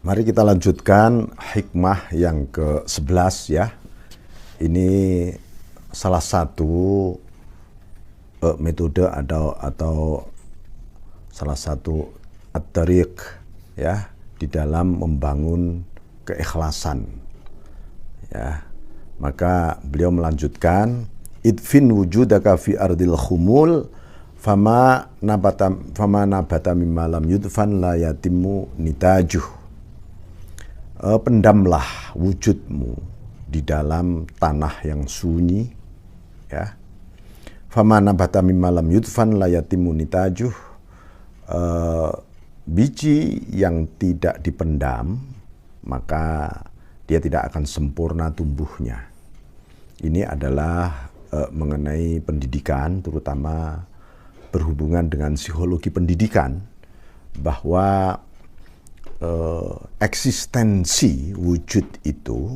Mari kita lanjutkan hikmah yang ke-11 ya. Ini salah satu metode atau salah satu at-tariq ya di dalam membangun keikhlasan. Ya. Maka beliau melanjutkan idfin wujudaka fi ardil khumul fama nabata mimma lam yudfan la yatimmu nitajuh. Pendamlah wujudmu di dalam tanah yang sunyi ya. Fama nabata mimma lam yudfan la yatimmu nitajuh. Biji yang tidak dipendam maka dia tidak akan sempurna tumbuhnya. Ini adalah mengenai pendidikan, terutama berhubungan dengan psikologi pendidikan, bahwa eksistensi wujud itu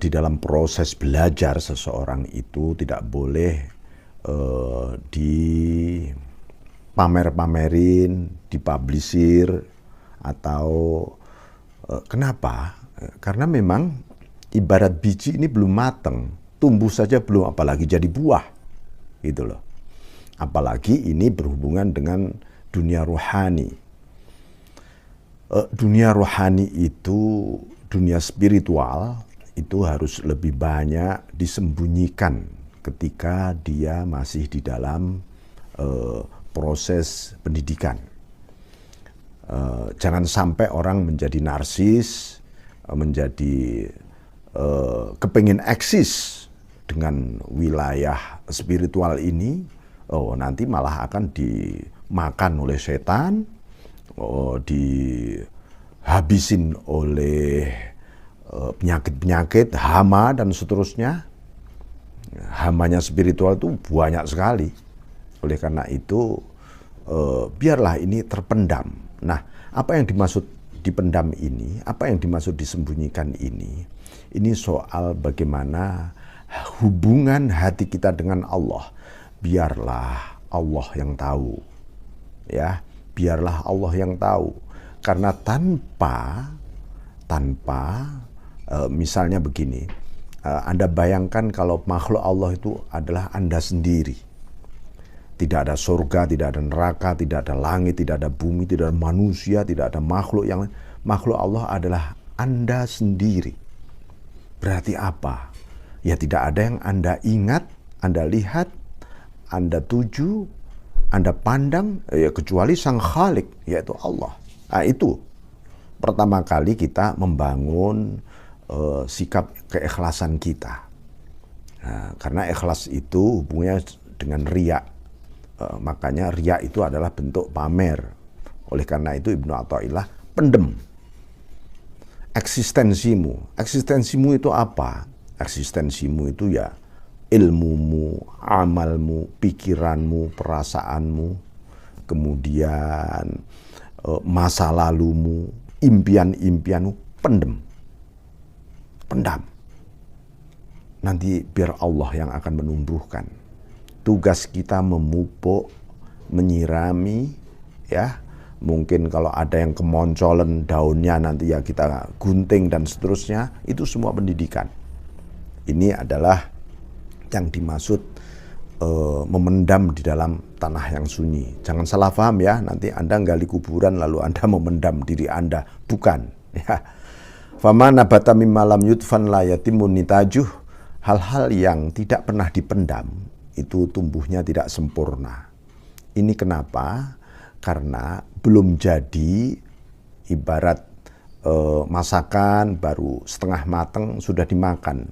di dalam proses belajar seseorang itu tidak boleh dipamer-pamerin, dipublisir, atau kenapa? Karena memang ibarat biji ini belum matang, tumbuh saja belum, apalagi jadi buah, gitu loh. Apalagi ini berhubungan dengan dunia rohani. Dunia rohani itu, dunia spiritual itu harus lebih banyak disembunyikan ketika dia masih di dalam proses pendidikan. Jangan sampai orang menjadi narsis, menjadi kepingin eksis dengan wilayah spiritual ini, nanti malah akan dimakan oleh setan, dihabisin oleh penyakit-penyakit, hama dan seterusnya. Hamanya spiritual itu banyak sekali. Oleh karena itu biarlah ini terpendam. Nah, apa yang dimaksud dipendam ini, apa yang dimaksud disembunyikan ini soal bagaimana hubungan hati kita dengan Allah. Biarlah Allah yang tahu, ya. Biarlah Allah yang tahu. Karena tanpa misalnya begini, Anda bayangkan kalau makhluk Allah itu adalah Anda sendiri. Tidak ada surga, tidak ada neraka, tidak ada langit, tidak ada bumi, tidak ada manusia, tidak ada makhluk yang lain. Makhluk Allah adalah Anda sendiri. Berarti apa? Ya tidak ada yang Anda ingat, Anda lihat, Anda tuju, Anda pandang, ya kecuali Sang Khalik, yaitu Allah. Nah, itu pertama kali kita membangun sikap keikhlasan kita. Nah, karena ikhlas itu hubungannya dengan riya. Makanya riya itu adalah bentuk pamer. Oleh karena itu Ibnu Athaillah pendem eksistensimu itu apa? Eksistensimu itu ya ilmumu, amalmu, pikiranmu, perasaanmu, kemudian masa lalumu, impian-impianmu, pendam. Nanti biar Allah yang akan menumbuhkan. Tugas kita memupuk, menyirami, ya. Mungkin kalau ada yang kemoncolan daunnya nanti ya kita gunting dan seterusnya. Itu semua pendidikan. Ini adalah yang dimaksud memendam di dalam tanah yang sunyi. Jangan salah paham ya, nanti Anda gali kuburan lalu Anda memendam diri Anda. Bukan. Ya. Fama nabata mimma lam yudfan la yatimmu nitajuh. Hal-hal yang tidak pernah dipendam itu tumbuhnya tidak sempurna. Ini kenapa? Karena belum jadi, ibarat masakan baru setengah matang sudah dimakan.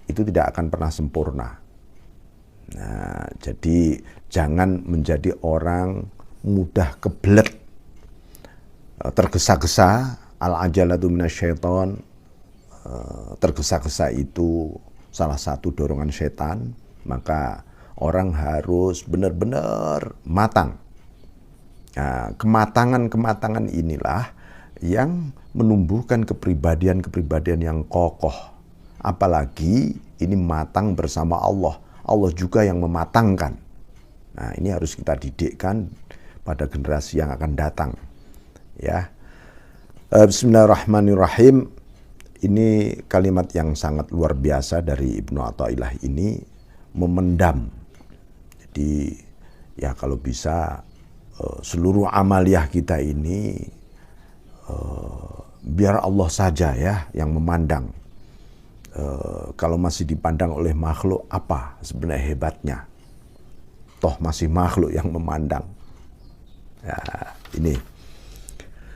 Itu tidak akan pernah sempurna. Nah, jadi jangan menjadi orang mudah kebelet, tergesa-gesa, al-ajalatu minasyaiton. Tergesa-gesa itu salah satu dorongan setan, maka orang harus benar-benar matang. Nah, kematangan inilah yang menumbuhkan kepribadian yang kokoh. Apalagi ini matang bersama Allah. Allah juga yang mematangkan. Nah, ini harus kita didikkan pada generasi yang akan datang. Ya. Bismillahirrahmanirrahim. Ini kalimat yang sangat luar biasa dari Ibnu Athaillah ini, memendam. Jadi ya kalau bisa seluruh amaliyah kita ini biar Allah saja ya yang memandang. Kalau masih dipandang oleh makhluk, apa sebenarnya hebatnya? Toh masih makhluk yang memandang. Ya, ini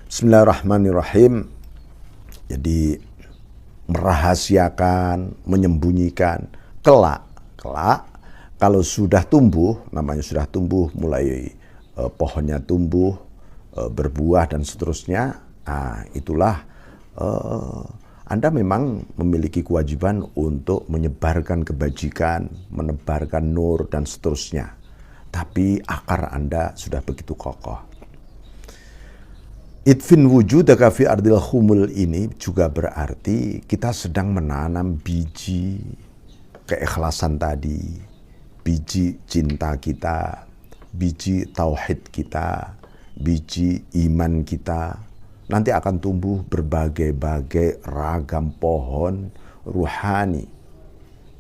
Bismillahirrahmanirrahim. Jadi merahasiakan, menyembunyikan, kelak kalau sudah tumbuh, namanya sudah tumbuh, mulai pohonnya tumbuh, berbuah dan seterusnya, itulah Anda memang memiliki kewajiban untuk menyebarkan kebajikan, menebarkan nur dan seterusnya. Tapi akar Anda sudah begitu kokoh. Idfin wujudaka fi ardil khumul ini juga berarti kita sedang menanam biji keikhlasan tadi, biji cinta kita, biji tauhid kita, biji iman kita. Nanti akan tumbuh berbagai-bagai ragam pohon ruhani.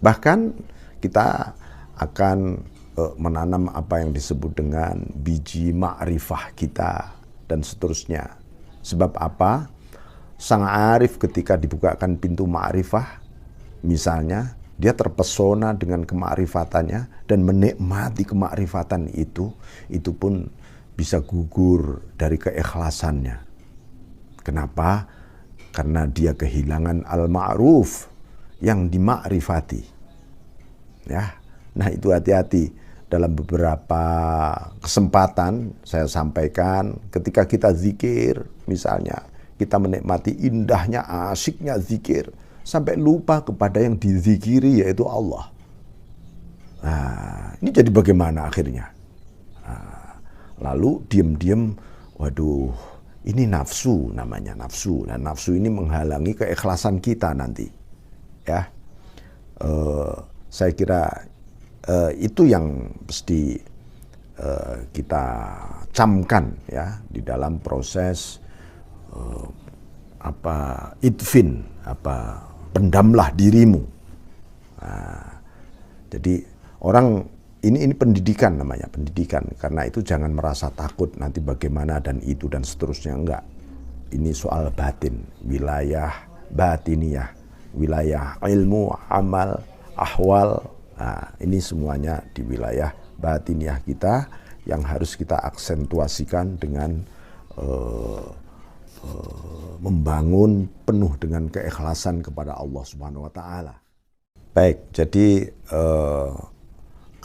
Bahkan kita akan menanam apa yang disebut dengan biji ma'rifah kita dan seterusnya. Sebab apa? Sang arif ketika dibukakan pintu ma'rifah, misalnya, dia terpesona dengan kemakrifatannya dan menikmati kemakrifatan itu pun bisa gugur dari keikhlasannya. Kenapa? Karena dia kehilangan al-ma'ruf yang dimakrifati. Ya, nah itu hati-hati. Dalam beberapa kesempatan saya sampaikan, ketika kita zikir, misalnya kita menikmati indahnya, asyiknya zikir, sampai lupa kepada yang dizikiri, yaitu Allah. Nah, ini jadi bagaimana akhirnya? Nah, lalu diam-diam, waduh, ini nafsu namanya, nafsu. Dan nafsu ini menghalangi keikhlasan kita nanti. Ya, saya kira itu yang mesti kita camkan ya di dalam proses idfin, pendamlah dirimu. Nah, jadi orang ini pendidikan namanya, pendidikan. Karena itu jangan merasa takut nanti bagaimana dan itu dan seterusnya, enggak. Ini soal batin, wilayah batiniyah, wilayah ilmu, amal, ahwal. Nah, ini semuanya di wilayah batiniah kita yang harus kita aksentuasikan dengan membangun penuh dengan keikhlasan kepada Allah Subhanahu wa taala. Baik, jadi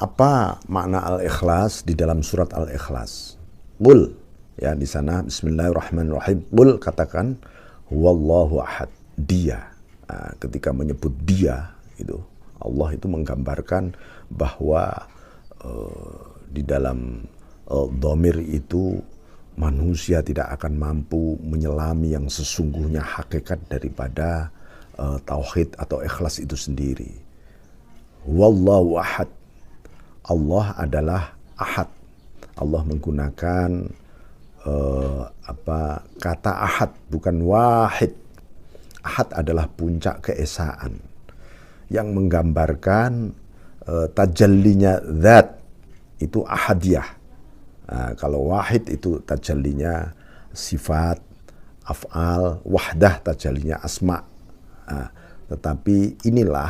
apa makna al-ikhlas di dalam surat al-ikhlas? Qul, ya di sana bismillahirrahmanirrahim. Qul, katakan huwallahu ahad, dia. Nah, ketika menyebut dia itu Allah itu menggambarkan bahwa di dalam dhamir itu manusia tidak akan mampu menyelami yang sesungguhnya hakikat daripada tauhid atau ikhlas itu sendiri. Wallahu ahad. Allah adalah ahad. Allah menggunakan kata ahad, bukan wahid. Ahad adalah puncak keesaan yang menggambarkan tajallinya zat, itu ahadiyah. Nah, kalau wahid itu tajallinya sifat, af'al, wahdah tajallinya asma. Nah, tetapi inilah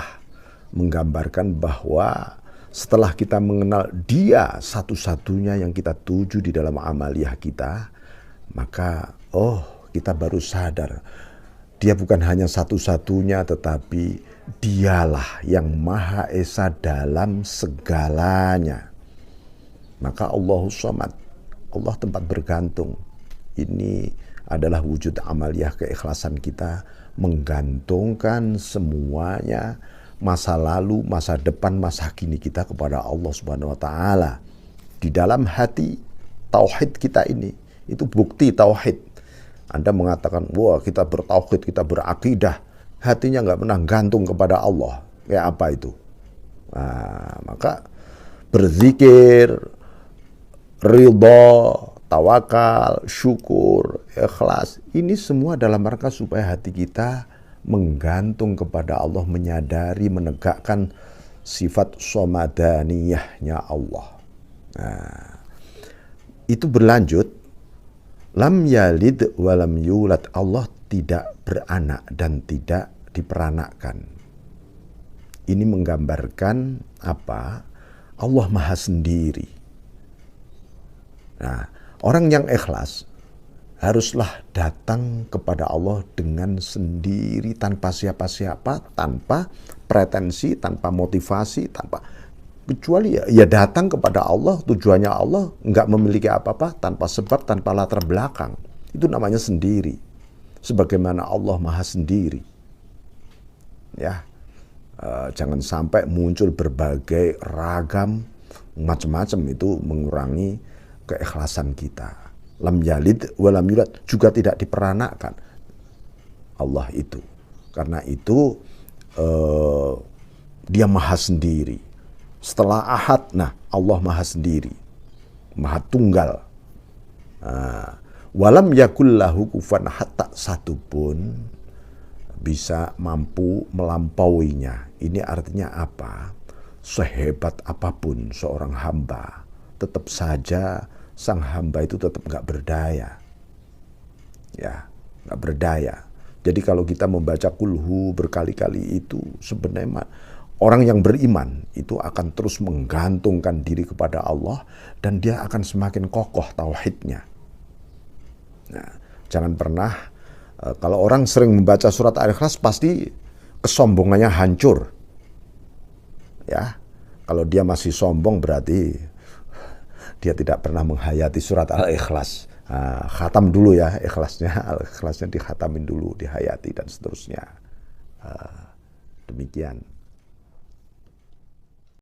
menggambarkan bahwa setelah kita mengenal dia satu-satunya yang kita tuju di dalam amaliyah kita, maka kita baru sadar dia bukan hanya satu-satunya, tetapi dialah yang Maha Esa dalam segalanya. Maka Allahus Samad, Allah tempat bergantung. Ini adalah wujud amaliyah keikhlasan kita, menggantungkan semuanya, masa lalu, masa depan, masa kini kita kepada Allah Subhanahu wa taala. Di dalam hati tauhid kita ini, itu bukti tauhid. Anda mengatakan, wah kita bertauhid, kita berakidah, hatinya nggak pernah gantung kepada Allah. Kayak apa itu? Nah, maka berzikir, ridha, tawakal, syukur, ikhlas. Ini semua dalam rangka supaya hati kita menggantung kepada Allah, menyadari, menegakkan sifat somadaniyahnya Allah. Nah, itu berlanjut, lam yalid walam yulad, Allah tidak beranak dan tidak diperanakkan. Ini menggambarkan apa? Allah Maha Sendiri. Nah, orang yang ikhlas haruslah datang kepada Allah dengan sendiri, tanpa siapa-siapa, tanpa pretensi, tanpa motivasi, kecuali ya datang kepada Allah, tujuannya Allah, nggak memiliki apa-apa, tanpa sebab, tanpa latar belakang. Itu namanya sendiri. Sebagaimana Allah Maha Sendiri. Ya, jangan sampai muncul berbagai ragam macam-macam, itu mengurangi keikhlasan kita. Lam yalid walam yulad, juga tidak diperanakkan Allah itu. Karena itu dia Maha Sendiri. Setelah ahad, nah Allah Maha Sendiri, Maha Tunggal. Walam yakullahu kufuwan ahad, tak satu pun bisa mampu melampauinya. Ini artinya apa? Sehebat apapun seorang hamba, tetap saja sang hamba itu tetap nggak berdaya. Ya, nggak berdaya. Jadi kalau kita membaca kulhu berkali-kali itu sebenarnya orang yang beriman itu akan terus menggantungkan diri kepada Allah dan dia akan semakin kokoh tauhidnya. Nah, jangan pernah kalau orang sering membaca surat Al-Ikhlas pasti kesombongannya hancur. Ya, kalau dia masih sombong berarti dia tidak pernah menghayati surat Al-Ikhlas. Khatam dulu ya ikhlasnya, Al-Ikhlasnya dikhatamin dulu, dihayati dan seterusnya. Demikian.